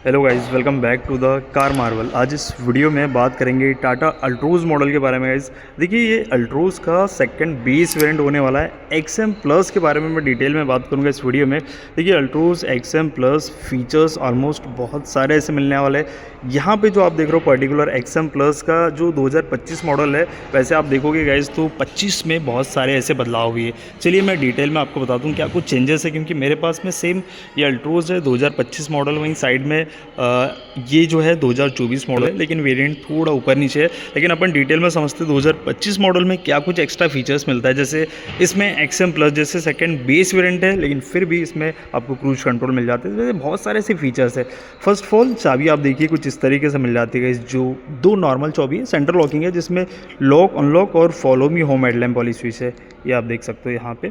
Hello guys, welcome back to the Car Marvel. आज इस video में बात करेंगे टाटा अल्ट्रोज मॉडल के बारे में। गाइस देखिए, ये अल्ट्रोज का सेकंड बेस वेरिएंट होने वाला है। एक्सएम प्लस के बारे में मैं डिटेल में बात करूंगा इस वीडियो में। देखिए, Altroz XM plus features almost बहुत सारे ऐसे मिलने वाले हैं। यहाँ पे जो आप देख रहे हो पर्टिकुलर एक्सएम प्लस का जो 2025 मॉडल है, वैसे आप देखोगे गाइस तो 25 में बहुत सारे ऐसे बदलाव हुए। चलिए मैं डिटेल में आपको बता दूँ क्या कुछ चेंजेस है, क्योंकि मेरे पास में सेम ये अल्ट्रोज है 2025 मॉडल, वहीं साइड में ये जो है 2024 मॉडल है, लेकिन वेरिएंट थोड़ा ऊपर नीचे है। लेकिन अपन डिटेल में समझते 2025 मॉडल में क्या कुछ एक्स्ट्रा फीचर्स मिलता है। जैसे इसमें एक्सएम प्लस जैसे सेकंड बेस वेरिएंट है, लेकिन फिर भी इसमें आपको क्रूज कंट्रोल मिल जाते हैं। जैसे बहुत सारे ऐसे फीचर्स है। फर्स्ट ऑफ ऑल चाबी आप देखिए कुछ इस तरीके से मिल जाती है। जो दो नॉर्मल चाबी है, सेंट्रल लॉकिंग है, जिसमें लॉक अनलॉक और फॉलो मी होम हेडलैम्प वाली स्विच है, ये आप देख सकते हो यहाँ पे।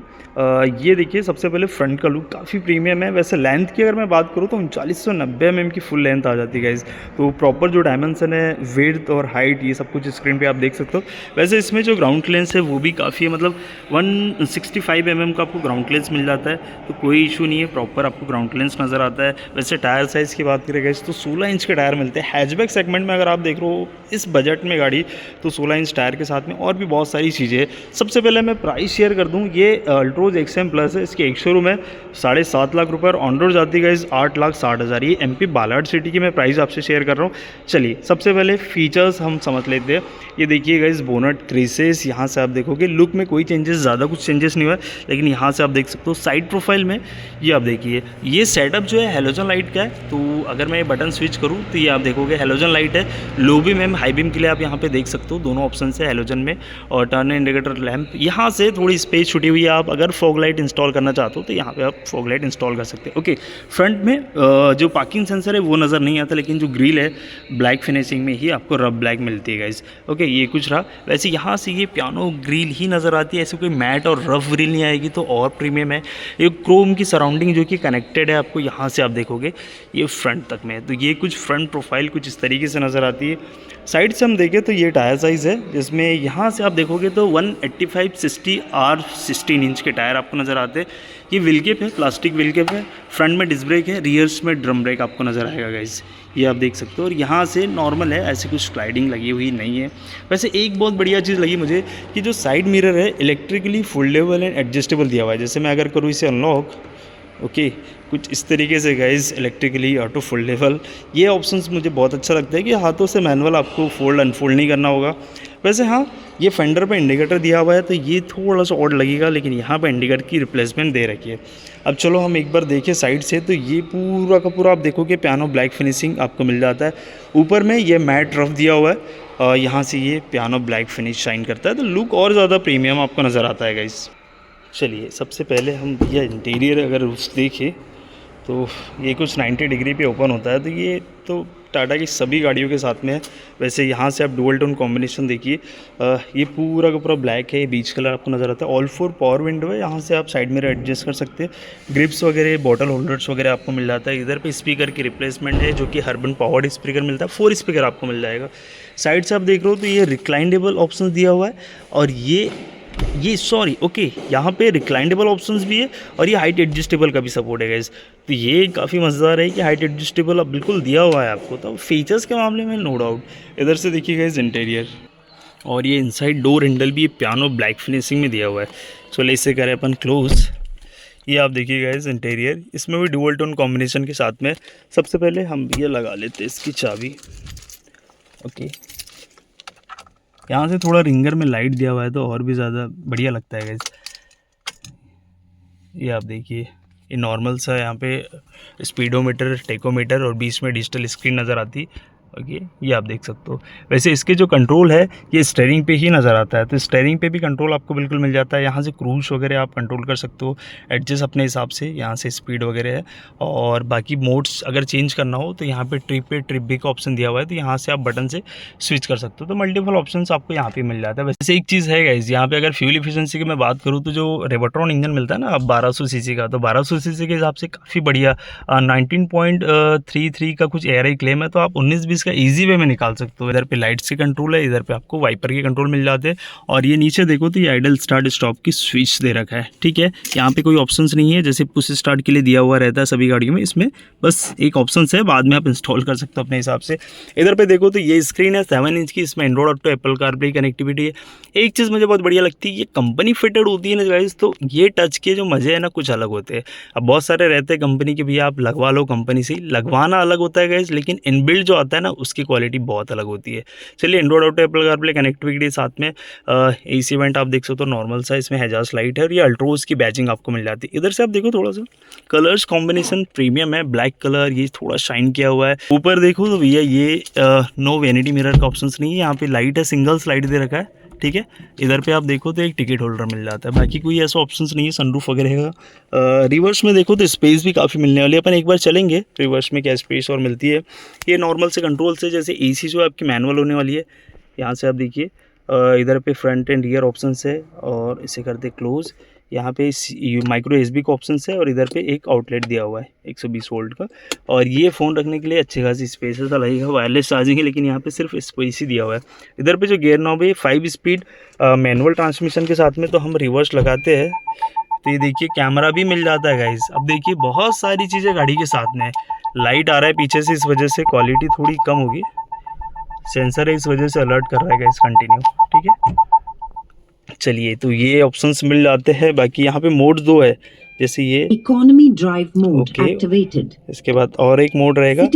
ये देखिए सबसे पहले फ्रंट का लुक काफ़ी प्रीमियम है। वैसे लेंथ की अगर मैं बात करूँ तो 3990 mm की फुल लेंथ आ जाती है गाइस। तो प्रॉपर जो डायमेंशन है, विड्थ और हाइट, ये सब कुछ स्क्रीन पे आप देख सकते हो। वैसे इसमें जो ग्राउंड क्लियरेंस है वो भी काफ़ी है, मतलब 165 mm का आपको ग्राउंड क्लियरेंस मिल जाता है, तो कोई इशू नहीं है, प्रॉपर आपको ग्राउंड क्लियरेंस नज़र आता है। वैसे टायर साइज़ की बात करें गाइस तो 16 इंच के टायर मिलते हैं। हैचबैक सेगमेंट में अगर आप देख रहे हो इस बजट में गाड़ी, तो 16 इंच टायर के साथ में और भी बहुत सारी चीज़ें हैं। सबसे पहले मैं प्राइस शेयर कर दूं, ये अल्ट्रोज एक्सएम प्लस है, इसकी एक शोरूम है 7.5 लाख रुपये और ऑन रोड जाती है 8,60,000। ये एमपी बालाघाट सिटी की मैं प्राइस आपसे शेयर कर रहा हूँ। चलिए सबसे पहले फीचर्स हम समझ लेते हैं। ये देखिए गाइस, बोनट क्रीसेस, यहाँ से आप देखोगे लुक में कोई चेंजेस, ज़्यादा कुछ चेंजेस नहीं हुआ है, लेकिन यहाँ से आप देख सकते हो साइड प्रोफाइल में ये आप देखिए, ये सेटअप जो है हेलोजन लाइट का है। तो अगर मैं ये बटन स्विच करूँ तो ये आप देखोगे हेलोजन लाइट है। Low beam and high beam के लिए आप यहाँ पे देख सकते हो, दोनों ऑप्शन है हेलोजन में। और टर्न इंडिकेटर लैंप, यहाँ से थोड़ी स्पेस छुटी हुई है, आप अगर फॉग लाइट इंस्टॉल करना चाहते हो तो यहाँ पे आप फॉग लाइट इंस्टॉल कर सकते हैं। ओके, फ्रंट में जो पार्किंग सेंसर है वो नज़र नहीं आता, लेकिन जो ग्रिल है ब्लैक फिनिशिंग में ही आपको रफ ब्लैक मिलती है गाइस। ओके, ये कुछ रहा। वैसे यहाँ से ये पियानो ग्रिल ही नज़र आती है, ऐसे कोई मैट और रफ ग्रिल नहीं आएगी, तो और प्रीमियम है। ये क्रोम की सराउंडिंग जो कि कनेक्टेड है, आपको यहाँ से आप देखोगे ये फ्रंट तक में, तो ये कुछ फ्रंट प्रोफाइल कुछ इस तरीके से नज़र आती है। साइड से हम देखें तो ये टायर साइज़ है, जिसमें यहाँ से आप देखोगे तो 185/60 R16 इंच के टायर आपको नज़र आते हैं। ये व्हील कैप है, प्लास्टिक व्हील कैप है। फ्रंट में डिस्क ब्रेक है, रियर्स में ड्रम ब्रेक आपको नज़र आएगा गाइस, ये आप देख सकते हो। और यहाँ से नॉर्मल है, ऐसी कुछ स्लाइडिंग लगी हुई नहीं है। वैसे एक बहुत बढ़िया चीज़ लगी मुझे कि जो साइड मिरर है इलेक्ट्रिकली फोल्डेबल एंड एडजस्टेबल दिया हुआ है। जैसे मैं अगर करूँ इसे अनलॉक, ओके, कुछ इस तरीके से गाइस, इलेक्ट्रिकली ऑटो फोल्डेबल, ये ऑप्शंस मुझे बहुत अच्छा लगता है कि हाथों से मैनुअल आपको फोल्ड अनफोल्ड नहीं करना होगा। वैसे हाँ, ये फेंडर पे इंडिकेटर दिया हुआ है तो ये थोड़ा सा ऑड लगेगा, लेकिन यहाँ पे इंडिकेटर की रिप्लेसमेंट दे रखी है। अब चलो हम एक बार देखें साइड से, तो ये पूरा का पूरा आप देखोगे पियानो ब्लैक फिनिशिंग आपको मिल जाता है। ऊपर में ये मैट रफ दिया हुआ है, यहाँ से ये पियानो ब्लैक फिनिश शाइन करता है, तो लुक और ज़्यादा प्रीमियम आपको नज़र आता है गाइस। चलिए सबसे पहले हम ये इंटीरियर अगर उस देखें तो ये कुछ 90 डिग्री पे ओपन होता है, तो ये तो टाटा की सभी गाड़ियों के साथ में है। वैसे यहाँ से आप डुअल टोन कॉम्बिनेशन देखिए, ये पूरा का पूरा ब्लैक है, ये बीच कलर आपको नज़र आता है। ऑल 4 पावर विंडो है, यहाँ से आप साइड में एडजस्ट कर सकते हैं। ग्रिप्स वगैरह, बॉटल होल्डर्स वगैरह आपको मिल जाता है। इधर पे स्पीकर की रिप्लेसमेंट है, जो कि हर्बन पावर्ड स्पीकर मिलता है, 4 स्पीकर आपको मिल जाएगा। साइड से आप देख रहे हो तो ये रिक्लाइनेबल ऑप्शन दिया हुआ है, और ये सॉरी ओके, यहाँ पे रिक्लाइनेबल ऑप्शंस भी है और ये हाइट एडजस्टेबल का भी सपोर्ट है गाइस। तो ये काफ़ी मज़ेदार है कि हाइट एडजस्टेबल अब बिल्कुल दिया हुआ है आपको, तो फीचर्स के मामले में नो डाउट। इधर से देखिए गाइस इंटीरियर, और ये इनसाइड डोर हैंडल भी पियानो ब्लैक फिनिशिंग में दिया हुआ है। चलो इसे करें अपन क्लोज। ये आप देखिए गाइस इंटीरियर, इसमें भी डुअल टोन कॉम्बिनेशन के साथ में। सबसे पहले हम ये लगा लेते हैं इसकी चाबी। ओके, यहाँ से थोड़ा रिंगर में लाइट दिया हुआ है तो और भी ज़्यादा बढ़िया लगता है गाइस। ये आप देखिए, ये नॉर्मल सा यहाँ पे स्पीडोमीटर, टेकोमीटर और बीच में डिजिटल स्क्रीन नज़र आती है। ओके, ये आप देख सकते हो। वैसे इसके जो कंट्रोल है ये स्टीयरिंग पे ही नज़र आता है, तो स्टीयरिंग पे भी कंट्रोल आपको बिल्कुल मिल जाता है। यहाँ से क्रूज वगैरह आप कंट्रोल कर सकते हो एडजस्ट अपने हिसाब से, यहाँ से स्पीड वगैरह है। और बाकी मोड्स अगर चेंज करना हो तो यहाँ पे ट्रिप बी का ऑप्शन दिया हुआ है, तो यहाँ से आप बटन से स्विच कर सकते हो। तो मल्टीपल ऑप्शन आपको यहाँ पे मिल जाता है। वैसे एक चीज़ है गाइस, यहाँ पे अगर फ्यूल इफिशिएंसी की मैं बात करूँ तो जो रेवोट्रॉन इंजन मिलता है ना 1200 सीसी का, तो 1200 सीसी के हिसाब से काफ़ी बढ़िया 19.33 का कुछ ARI क्लेम है, तो आप 19-20 इसका ईजी वे में निकाल सकते हो। इधर पे लाइट्स के कंट्रोल है, इधर पे आपको वाइपर के कंट्रोल मिल जाते हैं। और ये नीचे देखो तो ये आइडल स्टार्ट स्टॉप की स्विच दे रखा है, ठीक है। यहाँ पे कोई ऑप्शंस नहीं है जैसे पुश स्टार्ट के लिए दिया हुआ रहता है सभी गाड़ियों में, इसमें बस एक ऑप्शन है, बाद में आप इंस्टॉल कर सकते हो अपने हिसाब से। इधर पे देखो तो ये स्क्रीन है 7 इंच की, इसमें Android auto, Apple CarPlay connectivity है। एक चीज़ मुझे बहुत बढ़िया लगती है, ये कंपनी फिटेड होती है ना गाइस, तो ये टच के जो मज़े है ना कुछ अलग होते हैं। अब बहुत सारे रहते हैं कंपनी के, भैया आप लगवा लो कंपनी से, लगवाना अलग होता है गाइस, लेकिन इनबिल्ट जो आता है ना उसकी क्वालिटी बहुत अलग होती है। चलिए Android auto, Apple CarPlay connectivity, साथ में AC वेंट आप देख सकते हो नॉर्मल सा, इसमें हेजाज लाइट है और ये अल्ट्रोज की बैजिंग आपको मिल जाती है। इधर से आप देखो थोड़ा सा कलर्स कॉम्बिनेशन प्रीमियम है, ब्लैक कलर, ये थोड़ा शाइन किया हुआ है। ऊपर देखो तो भैया ये नो वैनिटी मिरर का ऑप्शन नहीं है, यहाँ पे लाइट है, सिंगल स्लाइड दे रखा है, ठीक है। इधर पे आप देखो तो एक टिकट होल्डर मिल जाता है, बाकी कोई ऐसा ऑप्शंस नहीं है सनरूफ वगैरह का। रिवर्स में देखो तो स्पेस भी काफ़ी मिलने वाली है, अपन एक बार चलेंगे रिवर्स में क्या स्पेस और मिलती है। ये नॉर्मल से कंट्रोल से, जैसे AC जो आपकी मैनुअल होने वाली है, यहाँ से आप देखिए इधर पे फ्रंट एंड रियर ऑप्शन है और इसे करते क्लोज। यहाँ पे माइक्रो USB का ऑप्शन है और इधर पे एक आउटलेट दिया हुआ है 120 वोल्ट का। और ये फ़ोन रखने के लिए अच्छी खासी स्पेस है, लगेगा वायरलेस चार्जिंग है, लेकिन यहाँ पे सिर्फ स्पेस ही दिया हुआ है। इधर पे जो गियर नॉब है 5 स्पीड मैनुअल ट्रांसमिशन के साथ में, तो हम रिवर्स लगाते हैं तो ये देखिए कैमरा भी मिल जाता है गाइस। अब देखिए बहुत सारी चीज़ें गाड़ी के साथ में, लाइट आ रहा है पीछे से, इस वजह से क्वालिटी थोड़ी कम होगी, सेंसर है इस वजह से अलर्ट कर रहा है गाइस कंटिन्यू, ठीक है। चलिए तो ये ऑप्शंस मिल जाते हैं। बाकी यहाँ पे मोड 2 है, जैसे ये इकोनॉमी ड्राइव मोड एक्टिवेटेड, इसके बाद और एक मोड रहेगा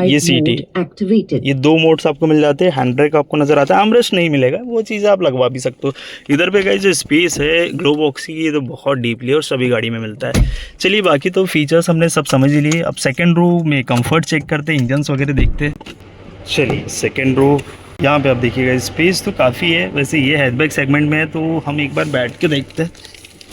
ये सिटी एक्टिवेटेड। ये 2 मोड्स आपको मिल जाते हैं। हैंड ब्रेक आपको नजर आता है, आर्मरेस्ट नहीं मिलेगा, वो चीज़ आप लगवा भी सकते हो। इधर पे गाइस जो स्पेस है ग्लो बॉक्स की, ये तो बहुत डीपली और सभी गाड़ी में मिलता है। चलिए बाकी तो फीचर्स हमने सब समझ ही लिए। अब सेकेंड रो में कंफर्ट चेक करते हैं, इंजन्स वगैरह देखते हैं। चलिए सेकेंड रो, यहाँ पे आप देखिएगा स्पेस तो काफ़ी है। वैसे ये हैचबैक सेगमेंट में है, तो हम एक बार बैठ के देखते हैं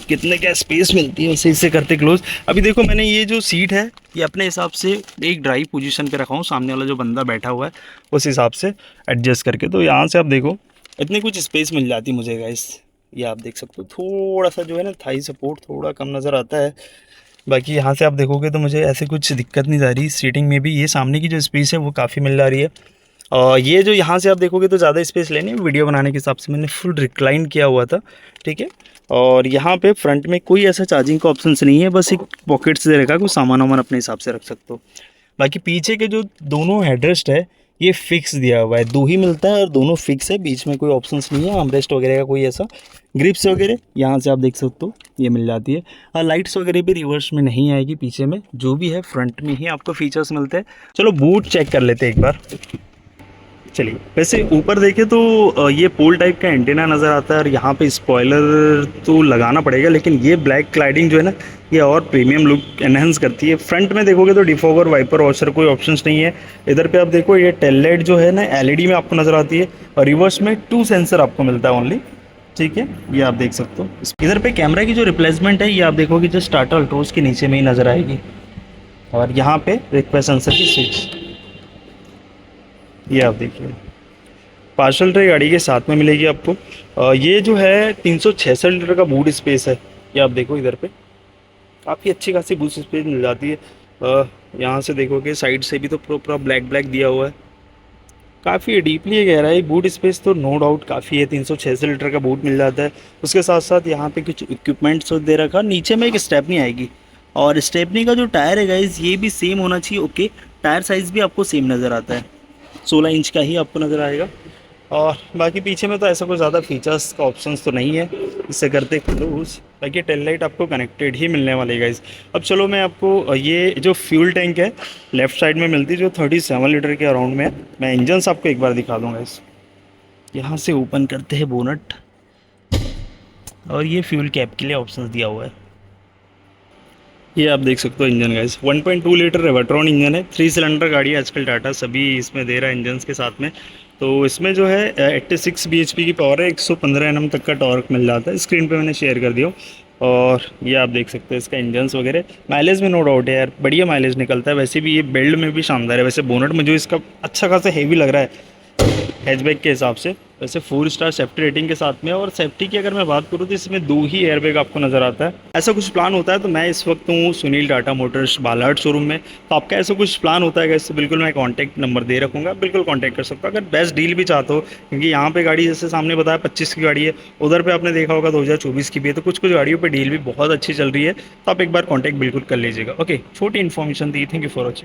कितने क्या स्पेस मिलती है, वैसे इससे करते क्लोज। अभी देखो मैंने ये जो सीट है ये अपने हिसाब से एक ड्राइव पोजीशन पे रखा हूँ, सामने वाला जो बंदा बैठा हुआ है उस हिसाब से एडजस्ट करके। तो यहाँ से आप देखो इतनी कुछ स्पेस मिल जाती मुझे गाइस। ये आप देख सकते हो थोड़ा सा जो है ना थाई सपोर्ट थोड़ा कम नज़र आता है। बाकी यहाँ से आप देखोगे तो मुझे ऐसे कुछ दिक्कत नहीं आ रही सीटिंग में भी। ये सामने की जो स्पेस है वो काफ़ी मिल जा रही है। और ये जो यहाँ से आप देखोगे तो ज़्यादा स्पेस लेने, वीडियो बनाने के हिसाब से मैंने फुल रिक्लाइन किया हुआ था, ठीक है। और यहाँ पे फ्रंट में कोई ऐसा चार्जिंग का ऑप्शन नहीं है, बस एक पॉकेट्स दे रखा है, कुछ सामान वामान अपने हिसाब से रख सकते हो। बाकी पीछे के जो दोनों हेडरेस्ट है ये फिक्स दिया हुआ है, 2 ही मिलता है और दोनों फिक्स है, बीच में कोई ऑप्शंस नहीं है आर्मरेस्ट वगैरह का कोई ऐसा। ग्रिप्स वगैरह यहाँ से आप देख सकते हो ये मिल जाती है। और लाइट्स वगैरह भी रिवर्स में नहीं आएगी, पीछे में जो भी है फ्रंट में ही आपको फीचर्स मिलते हैं। चलो बूट चेक कर लेते हैं एक बार। चलिए वैसे ऊपर देखें तो ये पोल टाइप का एंटीना नज़र आता है और यहाँ पे स्पॉइलर तो लगाना पड़ेगा, लेकिन ये ब्लैक क्लाइडिंग जो है ना ये और प्रीमियम लुक एनहेंस करती है। फ्रंट में देखोगे तो डिफॉगर, वाइपर, वॉशर कोई ऑप्शंस नहीं है। इधर पे आप देखो ये टेल लाइट जो है ना LED में आपको नज़र आती है और रिवर्स में 2 सेंसर आपको मिलता है ओनली, ठीक है। ये आप देख सकते हो। इधर पे कैमरा की जो रिप्लेसमेंट है ये आप देखोगे जो टाटा अल्ट्रोज के नीचे में ही नज़र आएगी। और यहाँ पे रिक्वेस्ट सेंसर की स्विच ये आप देखिए पार्सल ट्रे गाड़ी के साथ में मिलेगी आपको। ये जो है 366 लीटर का बूट स्पेस है, ये आप देखो इधर पे काफ़ी अच्छी खासी बूट स्पेस मिल जाती है। यहाँ से देखोगे साइड से भी तो पूरा ब्लैक दिया हुआ है, काफ़ी डीपली गहरा है बूट स्पेस, तो नो डाउट काफ़ी है। 366 लीटर का बूट मिल जाता है। उसके साथ साथ यहाँ पे कुछ इक्विपमेंट्स दे रखा, नीचे में एक स्टेपनी आएगी और स्टेपनी का जो टायर है गाइस ये भी सेम होना चाहिए, ओके। टायर साइज़ भी आपको सेम नज़र आता है, 16 इंच का ही आपको नज़र आएगा। और बाकी पीछे में तो ऐसा कोई ज़्यादा फीचर्स का ऑप्शंस तो नहीं है, इससे करते क्लोज। बाकी टेल लाइट आपको कनेक्टेड ही मिलने वाली है गाइस। अब चलो मैं आपको ये जो फ्यूल टैंक है लेफ़्ट साइड में मिलती है जो 37 लीटर के अराउंड में है, मैं इंजन्स आपको एक बार दिखा दूँगा। इस यहाँ से ओपन करते हैं बोनट और ये फ्यूल कैप के लिए ऑप्शन दिया हुआ है। ये आप देख सकते हो इंजन गाइस 1.2 लीटर रेवट्रॉन इंजन है, 3 सिलेंडर गाड़ी है आजकल टाटा सभी इसमें दे रहा है इंजन्स के साथ में। तो इसमें जो है 86 bhp की पावर है, 115 Nm तक का टॉर्क मिल जाता है। स्क्रीन पे मैंने शेयर कर दिया। और ये आप देख सकते हैं इसका इंजन्स वगैरह। माइलेज में नो डाउट है यार, बढ़िया माइलेज निकलता है। वैसे भी ये बिल्ड में भी शानदार है। वैसे बोनट में जो इसका अच्छा खासा हेवी लग रहा है हैचबैक के हिसाब से। वैसे 4 स्टार सेफ्टी रेटिंग के साथ में, और सेफ्टी की अगर मैं बात करूँ तो इसमें 2 ही एयरबैग आपको नज़र आता है। ऐसा कुछ प्लान होता है तो मैं इस वक्त हूँ सुनील टाटा मोटर्स बालाहाट शोरूम में। तो आपका ऐसा कुछ प्लान होता है इससे बिल्कुल मैं कॉन्टैक्ट नंबर दे रखूँगा, बिल्कुल कॉन्टैक्ट कर सकता हूँ। अगर बेस्ट डील भी चाहते हो, क्योंकि यहाँ पे गाड़ी जैसे सामने बताया 25 की गाड़ी है, उधर पे आपने देखा होगा 2024 की भी है, तो कुछ कुछ गाड़ियों पे डील भी बहुत अच्छी चल रही है। तो आप एक बार कॉन्टैक्ट बिल्कुल कर लीजिएगा। ओके, छोटी information the, thank you for watching.